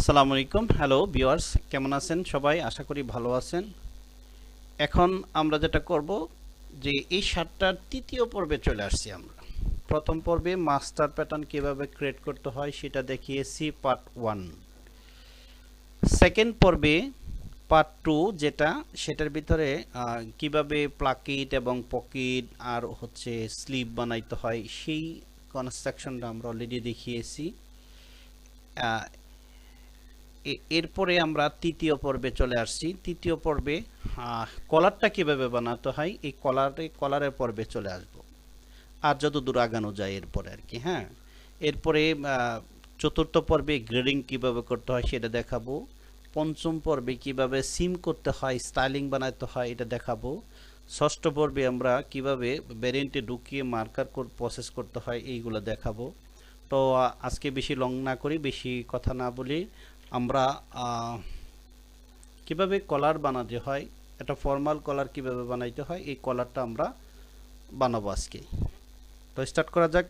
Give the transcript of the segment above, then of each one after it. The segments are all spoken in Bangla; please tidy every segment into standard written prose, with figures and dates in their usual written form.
আসসালামু আলাইকুম। হ্যালো ভিউয়ার্স, কেমন আছেন সবাই? আশা করি ভালো আছেন। এখন আমরা যেটা করব যে এই শার্টটার তৃতীয় পর্বে চলে আসছি আমরা। প্রথম পর্বে মাস্টার প্যাটার্ন কিভাবে ক্রিয়েট করতে হয় সেটা দেখিয়েছি পার্ট 1। সেকেন্ড পর্বে পার্ট 2 যেটা সেটার ভিতরে কিভাবে প্লাকিট এবং পকেট আর হচ্ছে স্লিভ বানাইতে হয় সেই কনস্ট্রাকশনটা আমরা অলরেডি দেখিয়েছি। এরপরে আমরা তৃতীয় পর্বে চলে আসছি। তৃতীয় পর্বে কলারটা কিভাবে বানাতে হয় এই কলারের পর্বে চলে আসব, আর যত দূর আগানো যায় এরপরে আর কি। হ্যাঁ, এরপরে চতুর্থ পর্বে গ্রেডিং কিভাবে করতে হয় সেটা দেখাবো। পঞ্চম পর্বে কিভাবে সিম করতে হয়, স্টাইলিং বানাতে হয় এটা দেখাবো। ষষ্ঠ পর্বে আমরা কিভাবে ভ্যারিয়েন্টে ঢুকিয়ে মার্কার প্রসেস করতে হয় এইগুলো দেখাবো। তো আজকে বেশি লং না করি, বেশি কথা না বলি, আমরা কিভাবে কলার বানাতে হয়, একটা ফর্মাল কলার কিভাবে বানাইতে হয় এই কলারটা আমরা বানাবো আজকে। তো স্টার্ট করা যাক।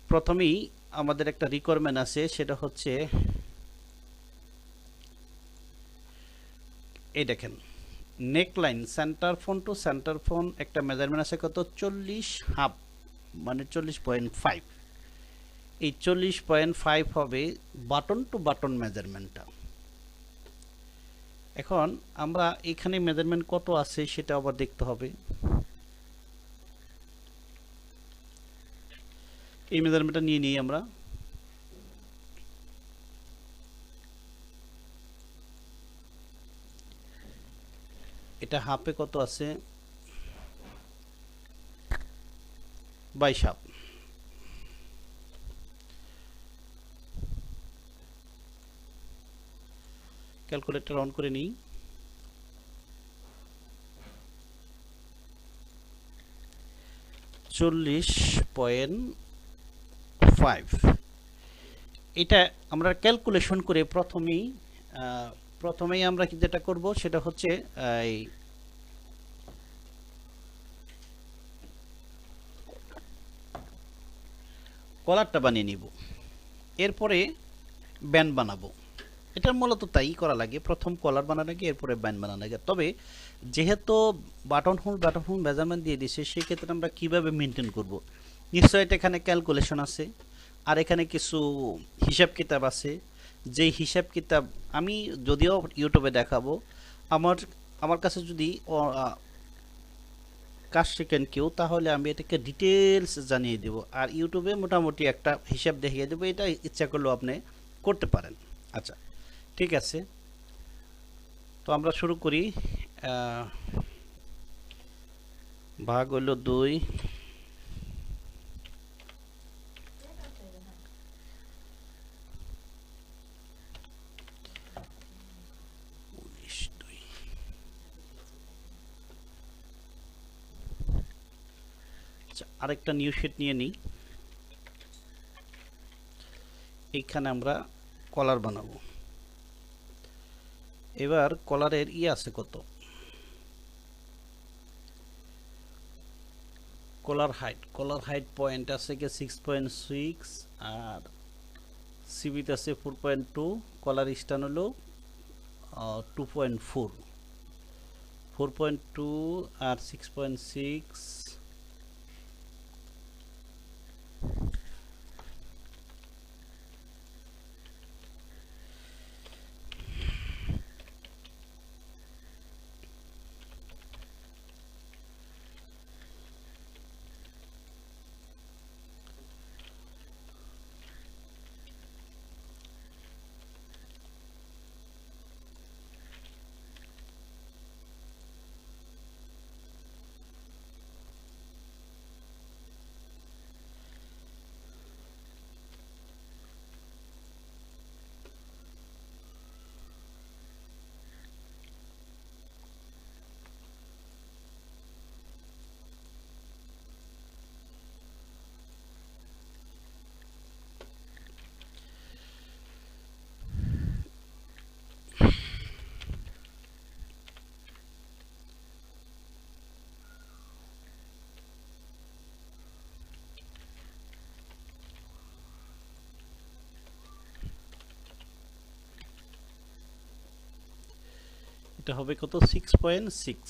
প্রথমেই আমাদের একটা রিকোয়ারমেন্ট আছে, সেটা হচ্ছে এই দেখেন, neckline centre front to centre front একটা মেজারমেন্ট আছে কত, 40.5 মানে 40.5। এই 40.5 হবে বাটন টু বাটন মেজারমেন্টটা। এখন আমরা এখানে মেজারমেন্ট কত আছে সেটা আবার দেখতে হবে। এই মেজারমেন্টটা নিয়ে নিই আমরা। এটা হাফে কত আছে, 22 হাফ। ক্যালকুলেটর অন করে নিই। চল্লিশ পয়েন্ট ফাইভ। এটা আমরা ক্যালকুলেশন করে প্রথমেই আমরা যেটা করব সেটা হচ্ছে এই কলারটা বানিয়ে নিব, এরপরে ব্যান্ড বানাবো। এটা মূলত তাই করা লাগে, প্রথম কলার বানানো লাগে এরপরে ব্যান্ড বানানো লাগে। তবে যেহেতু বাটন হোল মেজারমেন্ট দিয়ে দিছে, সেক্ষেত্রে আমরা কিভাবে মেনটেন করব, নিশ্চয়ই এটা এখানে ক্যালকুলেশন আছে, আর এখানে কিছু হিসাব কিতাব আছে। যেই হিসাব কিতাব আমি যদিও ইউটিউবে দেখাবো, আমার আমার কাছে যদি কাজ শিখেন কেউ, তাহলে আমি এটাকে ডিটেলস জানিয়ে দেব, আর ইউটিউবে মোটামুটি একটা হিসাব দেখিয়ে দেবো। এটা ইচ্ছা করলেও আপনি করতে পারেন। আচ্ছা, ঠিক আছে। তো আমরা শুরু করি। ভাগ হইল 2, আরেকটা নিউ শিট নিয়ে নিই। এইখানে আমরা কলার বানাবো। এবার কলারের আছে কত, কলার হাইট পয়েন্ট আছে কি 6.6, আর সিবিতে আছে 4.2, কলার স্টান হলো 2.4, 4.2 আর 6.6। এটা হবে কত 6.6।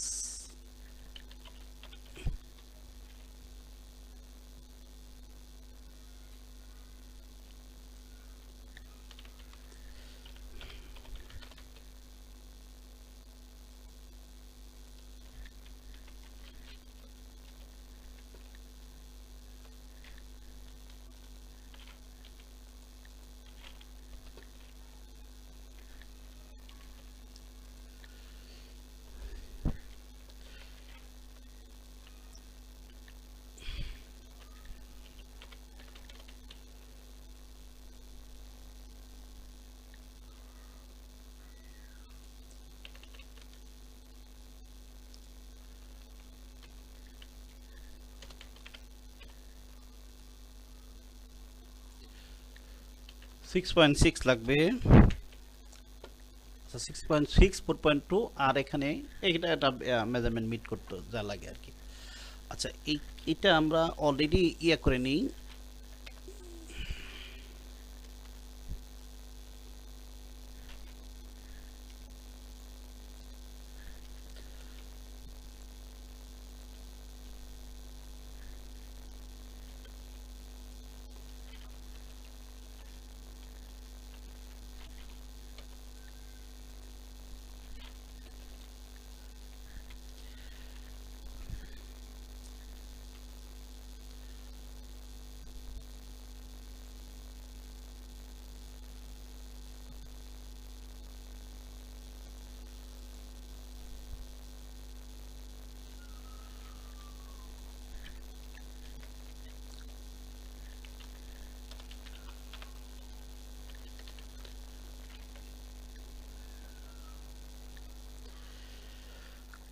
সিক্স পয়েন্ট সিক্স লাগবে। আচ্ছা 6.6, 4.2 আর এখানে এটা একটা মেজারমেন্ট মিট করতে যা লাগে আর কি। আচ্ছা এটা আমরা অলরেডি ইয়া করে নিই।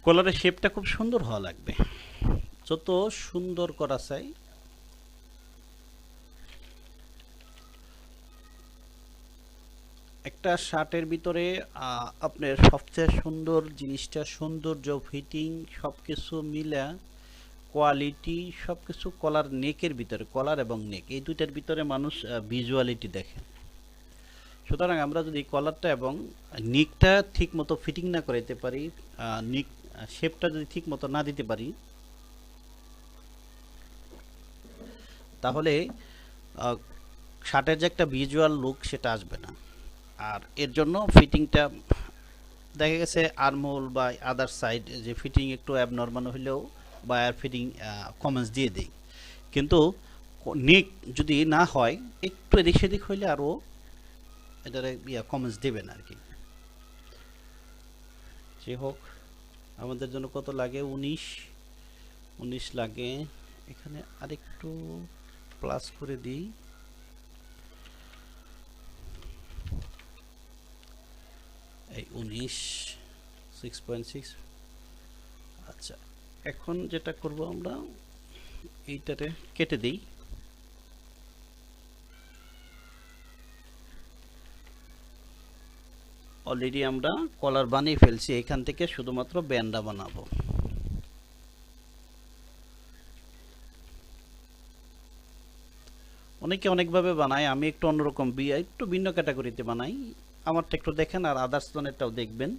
কলারের শেপটা খুব সুন্দর হওয়া লাগবে, যত সুন্দর করা চাই। একটা শার্টের ভিতরে আপনার সবচেয়ে সুন্দর জিনিসটা সৌন্দর্য, ফিটিং সবকিছু মিলা কোয়ালিটি সবকিছু কলার নেকের ভিতরে, কলার এবং নেক এই দুইটার ভিতরে মানুষ ভিজুয়ালিটি দেখে। সুতরাং আমরা যদি কলারটা এবং নিকটা ঠিক মতো ফিটিং না করাইতে পারি, নিক শেপটা যদি ঠিক মতো না দিতে পারি, তাহলে শার্টের যে একটা ভিজুয়াল লুক সেটা আসবে না। আর এর জন্য ফিটিংটা দেখা গেছে আর্মহোল বা আদার সাইড যে ফিটিং একটু অ্যাবনর্মাল হলেও বা এয়ার ফিটিং কমেন্টস দিয়ে দিই, কিন্তু নেক যদি না হয় একটু এদিক সেদিক হইলে আরও এটার কমেন্টস দেবেন আর কি। যে হোক, আমাদের জন্য কত লাগে 19 লাগে। এখানে আরেকটু প্লাস করে দিই। এই 19 6.6। আচ্ছা এখন যেটা করব আমরা এইটাতে কেটে দিই। অলরেডি আমরা কলার বানিয়ে ফেলছি, এখান থেকে শুধুমাত্র ব্যান্ডা বানাবো। অনেকে অনেকভাবে বানায়, আমি একটু অন্যরকম একটু ভিন্ন ক্যাটাগরিতে বানাই। আমারটা একটু দেখেন আর আদার্স জনেরটাও দেখবেন।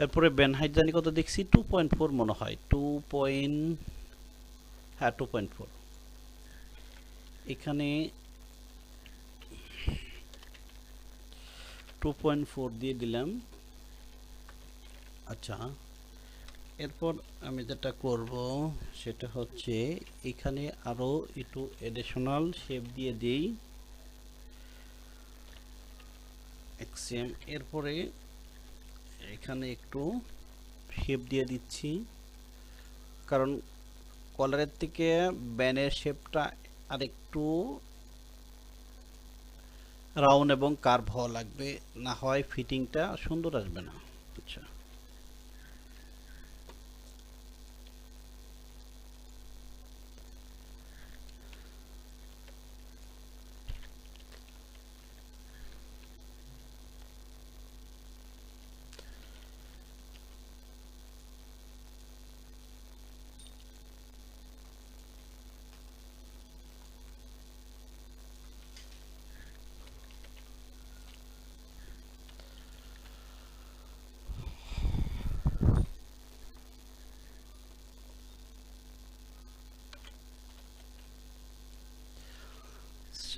এরপরে ব্যান হাইট জানি কত দেখছি 2.4 মনে হয়, 2.4। এখানে 2.4 দিয়ে দিলাম। আচ্ছা এরপর আমি যেটা করব সেটা হচ্ছে এখানে আরো একটু এডিশনাল শেপ দিয়ে দেই এক্সএম। এরপরে এখানে একটু শেপ দিয়ে দিচ্ছি, কারণ কলারের থেকে ব্যানের শেপটা আরেকটু রাউন্ড এবং কার্ভ হওয়া লাগবে, না হয় ফিটিংটা সুন্দর আসবে না। আচ্ছা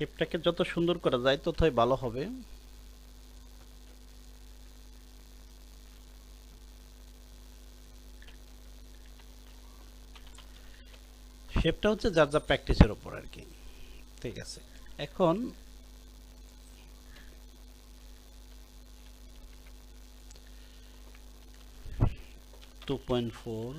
শেপটাকে যত সুন্দর করা যায় ততই ভালো হবে। শেপটা হচ্ছে যার যা প্র্যাকটিসের উপর আর কি। ঠিক আছে, এখন 2.4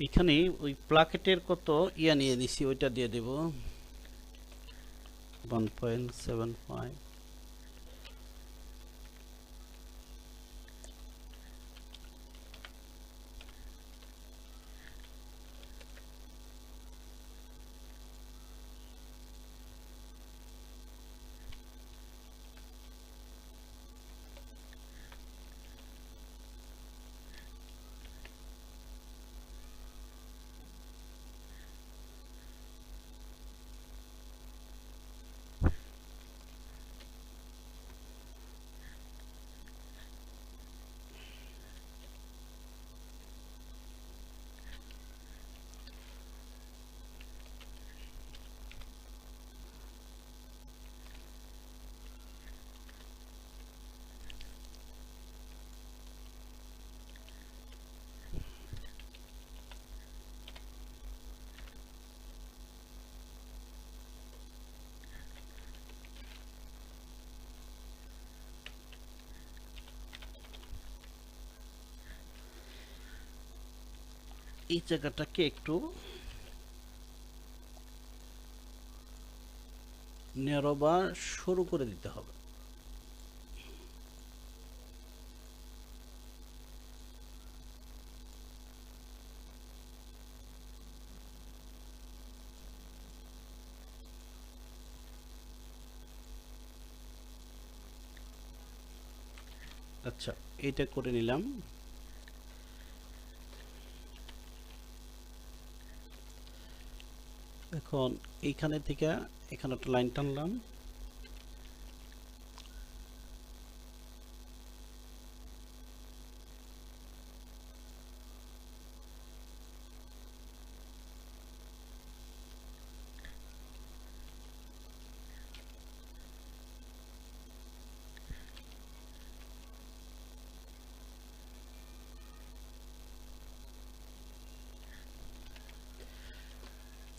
এখানে ওই প্লাকেটের কত ইয়া নিয়ে নিছি ওইটা দিয়ে দেব 1.75। এই জায়গাটাকে একটু ন্যারো বা সরু করে দিতে হবে। আচ্ছা, এইটা করে নিলাম। এখন এইখানে থেকে এখানে একটা লাইন টানলাম,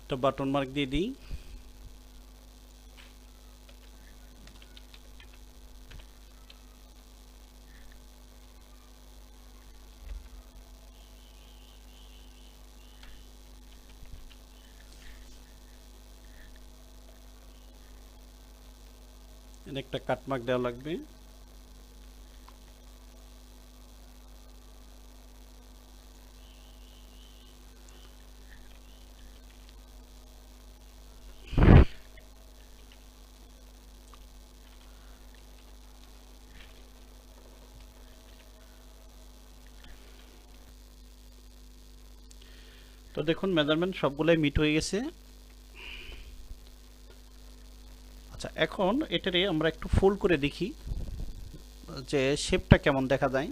একটা বাটন মার্ক দিয়ে দিই। একটা কাট মার্ক দেওয়া লাগবে। তো দেখুন মেজারমেন্ট সবগুলাই মিট হয়ে গেছে। আচ্ছা, এখন এটারে আমরা একটু ফোল্ড করে দেখি যে শেপটা কেমন দেখা যায়।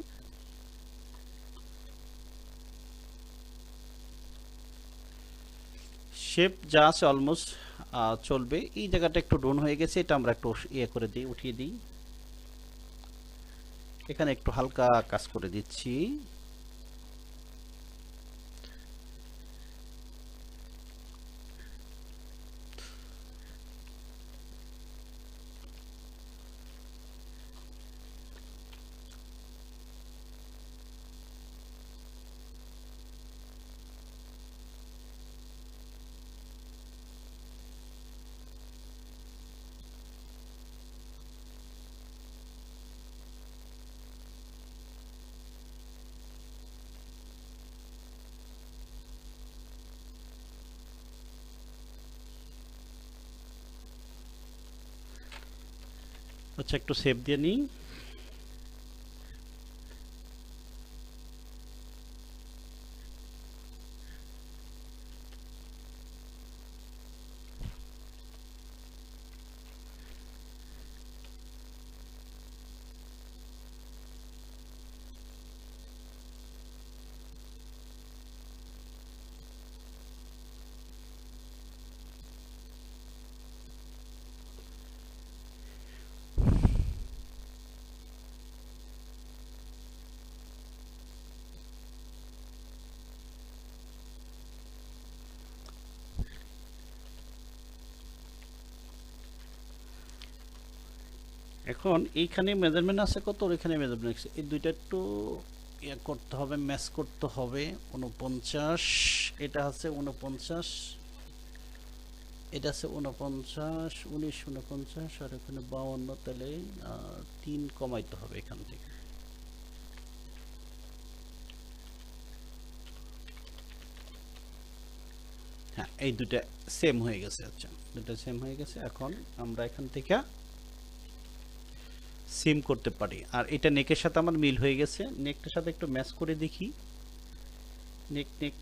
শেপ যা আছে অলমোস্ট চলবে। এই জায়গাটা একটু ডাউন হয়ে গেছে, এটা আমরা একটু ইয়ে করে দিই, উঠিয়ে দিই। এখানে একটু হালকা কাজ করে দিচ্ছি। আচ্ছা, একটু সেভ দিয়ে নিই। এখন এইখানে মেজারমেন্ট আছে কত, এখানে মেজারমেন্ট আছে, এই দুইটা একটু ইয়ে করতে হবে, ম্যাচ করতে হবে। 49, এটা আছে 49, এটা আছে 49, 19, 49, আর এখানে 52, তাহলে 3 কমাইতে হবে এখান থেকে। হ্যাঁ, এই দুটা সেম হয়ে গেছে। আচ্ছা, দুটা সেম হয়ে গেছে। এখন আমরা এখান থেকে সিম করতে পারি। আর এটা নেকের সাথে আমার মিল হয়ে গেছে, নেকটার সাথে একটু ম্যাচ করে দেখি।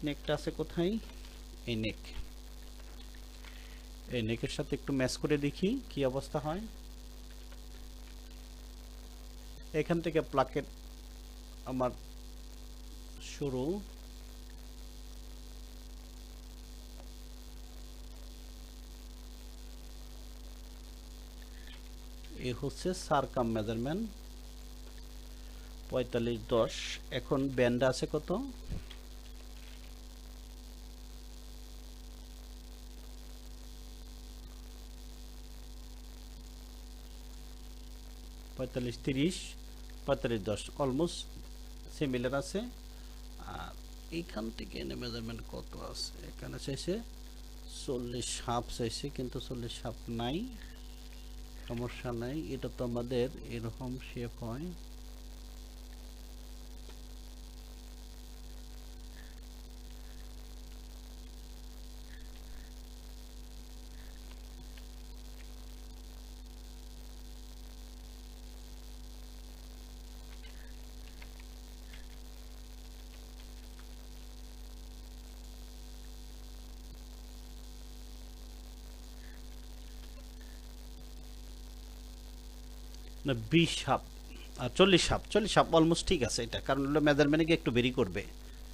নেকটা আছে কোথায়, এই নেকের সাথে একটু ম্যাচ করে দেখি কি অবস্থা হয়। এখান থেকে প্লাকেট আমার শুরু, এই হচ্ছে সারকাম মেজারমেন্ট 45, 10। এখন ব্যান্ড আছে কত, 45, 30, 45, 10, অলমোস্ট সিমিলার আছে। আর এইখান থেকে এনে মেজারমেন্ট কত আছে, এখানে চাইছে 40 হাফ চাইছে, কিন্তু 40 হাফ নাই, সমস্যা নাই। এটা তো আমাদের এরকম শেপ হয়। না 20 হাফ, 40 হাফ, 40 হাফ অলমোস্ট ঠিক আছে এটা, কারণ হলো মেজারমেন্টকে একটু বেরি করবে।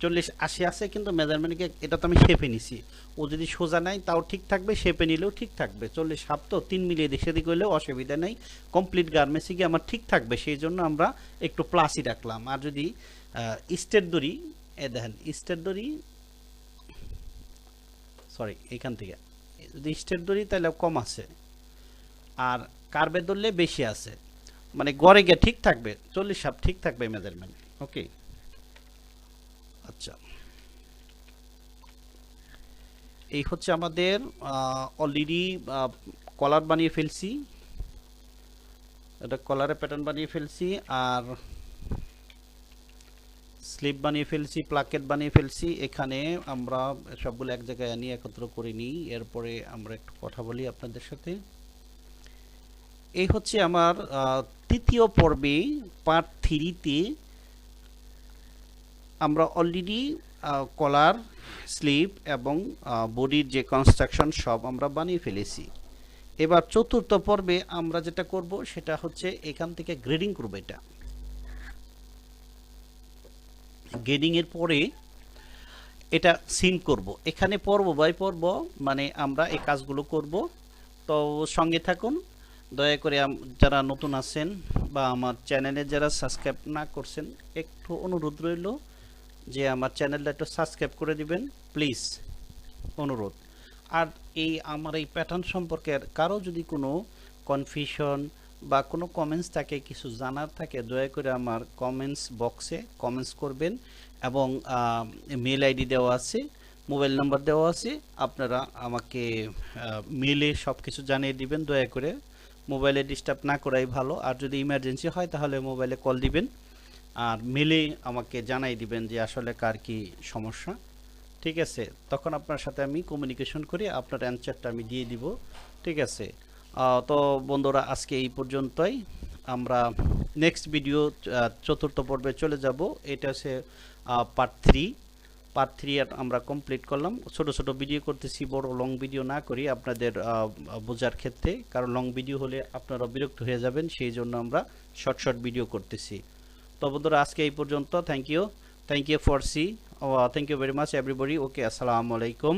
40, 80 আছে, কিন্তু মেজারমেন্টকে এটা তো আমি শেপে নিছি, ও যদি সোজা নাই তাও ঠিক থাকবে, শেপে নিলেও ঠিক থাকবে। 40 হাফ তো 3 মিলিয়ে দিক সেদিক হইলেও অসুবিধা নেই, কমপ্লিট গার্মেন্টসে গিয়ে আমার ঠিক থাকবে, সেই জন্য আমরা একটু প্লাসই রাখলাম। আর যদি স্টেট দড়ি, এ দেখেন স্টেট দড়ি, সরি এখান থেকে যদি স্টেট দড়ি তাহলে কম আছে, আর কার্বে ধরলে বেশি আছে, মানে গড়ে গিয়ে ঠিক থাকবে, 40 হাফ ঠিক থাকবে মেজারমেন্ট। ওকে, আচ্ছা, এই হচ্ছে আমাদের অলরেডি কলার বানিয়ে ফেলছি, এটা কলারে প্যাটার্ন বানিয়ে ফেলছি, আর স্লিপ বানিয়ে ফেলছি, প্লাকেট বানিয়ে ফেলছি। এখানে আমরা সবগুলো এক জায়গায় নিয়ে একত্র করে নিই, এরপরে আমরা একটু কথা বলি আপনাদের সাথে। এই হচ্ছে আমার তৃতীয় পর্বে পার্ট 3-তে আমরা অলরেডি কলার, স্লিপ এবং বডির যে কনস্ট্রাকশন সব আমরা বানিয়ে ফেলেছি। এবার চতুর্থ পর্বে আমরা যেটা করব সেটা হচ্ছে এখান থেকে গ্রেডিং করব। এটা গ্রেডিং এর পরে এটা সিম করব, এখানে পর্ব বাই পর্ব মানে আমরা এই কাজগুলো করব। তো সঙ্গে থাকুন, দয়া করে যারা নতুন আছেন বা আমার চ্যানেলে যারা সাবস্ক্রাইব না করছেন, একটু অনুরোধ রইল যে আমার চ্যানেলটা একটু সাবস্ক্রাইব করে দিবেন প্লিজ, অনুরোধ। আর আমার এই প্যাটার্ন সম্পর্কে কারো যদি কোনো কনফিউশন বা কোনো কমেন্টস থাকে, কিছু জানার থাকে, দয়া করে আমার কমেন্টস বক্সে কমেন্টস করবেন, এবং মেল আইডি দেওয়া আছে, মোবাইল নাম্বার দেওয়া আছে, আপনারা আমাকে মেলে সব কিছু জানিয়ে দিবেন। দয়া করে মোবাইলে ডিস্টার্ব না করাই ভালো, আর যদি ইমার্জেন্সি হয় তাহলে মোবাইলে কল দিবেন, আর মেলে আমাকে জানাই দিবেন যে আসলে কার কি সমস্যা। ঠিক আছে, তখন আপনার সাথে আমি কমিউনিকেশন করে আপনার অ্যানসারটা আমি দিয়ে দিব। ঠিক আছে, তো বন্ধুরা আজকে এই পর্যন্তই, আমরা নেক্সট ভিডিও চতুর্থ পর্বে চলে যাব। এটা হচ্ছে পার্ট 3 আমরা কমপ্লিট করলাম। ছোট ছোট ভিডিও করতেছি, বড় লং ভিডিও না করি আপনাদের বোঝার ক্ষেত্রে, কারণ লং ভিডিও হলে আপনারা বিরক্ত হয়ে যাবেন, সেই জন্য আমরা শর্ট ভিডিও করতেছি। তো বন্ধুরা আজকে এই পর্যন্ত, thank you for thank you very much everybody. Okay, আসসালামু আলাইকুম।